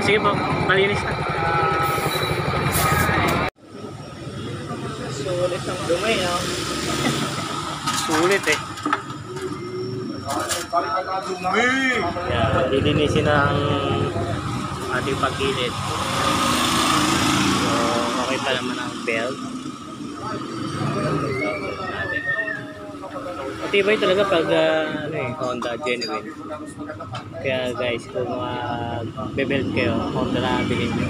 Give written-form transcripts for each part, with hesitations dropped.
sige po, malinis na. Sulit ang dumi, no? Sulit eh. Yan, lilinisin ng ating pagkilid. So, okay pa naman ang belt. Matibay talaga pag Honda genuine. Kaya guys, kung bebelt kayo, Honda na bilhin nyo.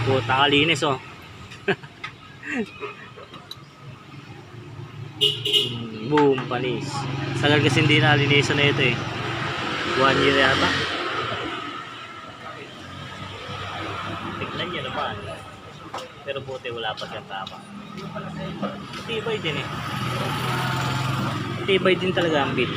Puta kalinis oh. Boom, panis. Sagal kasi hindi nalinisan na ito eh. 1 year yata. Tignan nyo naman. Pero buti wala pa siyang tama. Tibay din eh. Tibay din talaga ang bit.